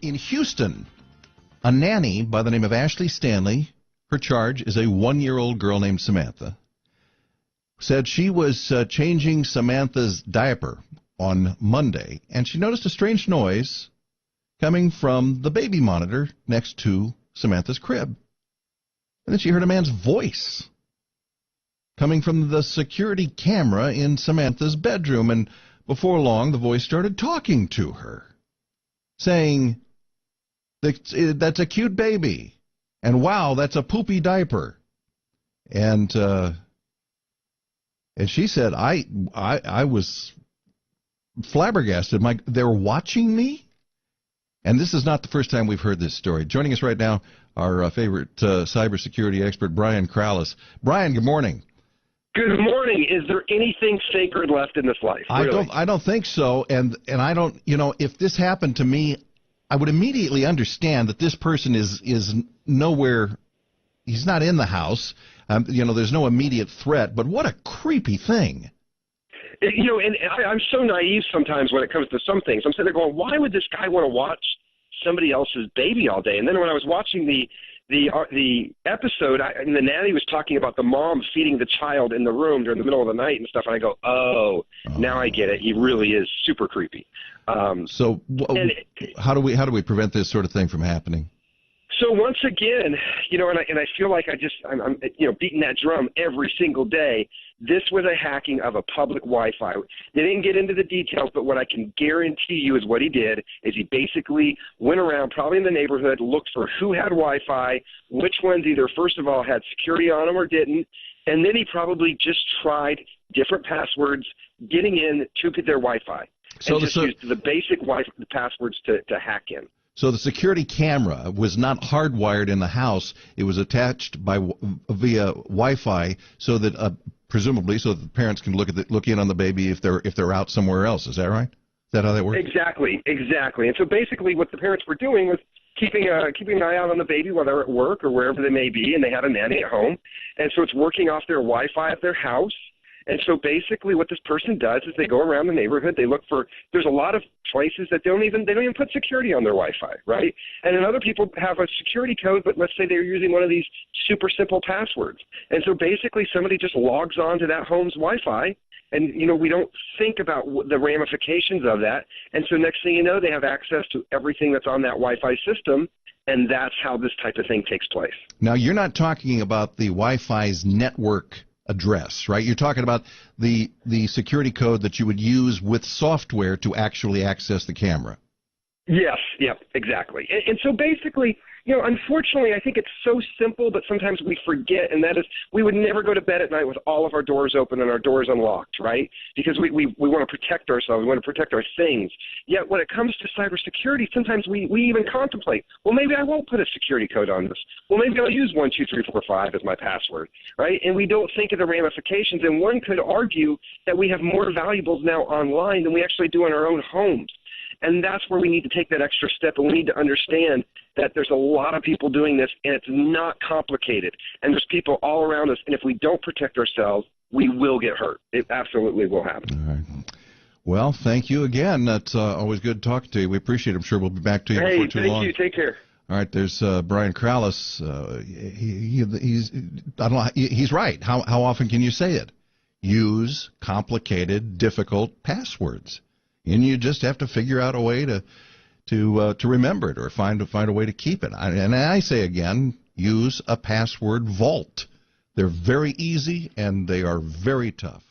in Houston, a nanny by the name of Ashley Stanley, her charge is a 1-year-old girl named Samantha, said she was changing Samantha's diaper on Monday, and she noticed a strange noise coming from the baby monitor next to Samantha's crib. And then she heard a man's voice coming from the security camera in Samantha's bedroom, and before long the voice started talking to her, saying, "That's a cute baby," and "Wow, that's a poopy diaper." And she said, I was flabbergasted. They're watching me? And this is not the first time we've heard this story. Joining us right now, our favorite cybersecurity expert, Brian Krallis. Brian, good morning. Good morning. Is there anything sacred left in this life? Really? I don't think so. And I don't, if this happened to me, I would immediately understand that this person is nowhere. He's not in the house. There's no immediate threat. But what a creepy thing. And I'm so naive sometimes when it comes to some things. I'm sitting there going, why would this guy want to watch somebody else's baby all day? And then when I was watching the episode, and the nanny was talking about the mom feeding the child in the room during the middle of the night and stuff, and I go, now I get it. He really is super creepy. So how do we prevent this sort of thing from happening? So once again, and I feel like I'm beating that drum every single day. This was a hacking of a public Wi-Fi. They didn't get into the details, but what I can guarantee you is what he did is he basically went around, probably in the neighborhood, looked for who had Wi-Fi, which ones either, first of all, had security on them or didn't, and then he probably just tried different passwords getting in to their Wi-Fi. So and just used the basic Wi-Fi passwords to hack in. So the security camera was not hardwired in the house. It was attached via Wi-Fi, so that presumably so that the parents can look in on the baby if they're out somewhere else. Is that right? Is that how that works? Exactly. And so basically, what the parents were doing was keeping an eye out on the baby while they're at work or wherever they may be, and they had a nanny at home, and so it's working off their Wi-Fi at their house. And so basically what this person does is they go around the neighborhood, they look for, there's a lot of places that they don't even put security on their Wi-Fi, right? And then other people have a security code, but let's say they're using one of these super simple passwords. And so basically somebody just logs on to that home's Wi-Fi, and, we don't think about the ramifications of that. And so next thing you know, they have access to everything that's on that Wi-Fi system, and that's how this type of thing takes place. Now, you're not talking about the Wi-Fi's network address, right? You're talking about the security code that you would use with software to actually access the camera. Yes, yep, exactly. And so basically, unfortunately, I think it's so simple, but sometimes we forget, and that is we would never go to bed at night with all of our doors open and our doors unlocked, right? Because we want to protect ourselves, we want to protect our things. Yet when it comes to cybersecurity, sometimes we even contemplate, well, maybe I won't put a security code on this. Well, maybe I'll use 1, 2, 3, 4, 5 as my password, right? And we don't think of the ramifications, and one could argue that we have more valuables now online than we actually do in our own homes. And that's where we need to take that extra step, and we need to understand that there's a lot of people doing this, and it's not complicated. And there's people all around us, and if we don't protect ourselves, we will get hurt. It absolutely will happen. All right. Well, thank you again. That's always good talking to you. We appreciate it. I'm sure we'll be back to you before too long. Hey, thank you. Take care. All right, there's Brian Krallis. He's right. How often can you say it? Use complicated, difficult passwords. And you just have to figure out a way to remember it or find a way to keep it. And I say again, use a password vault. They're very easy and they are very tough.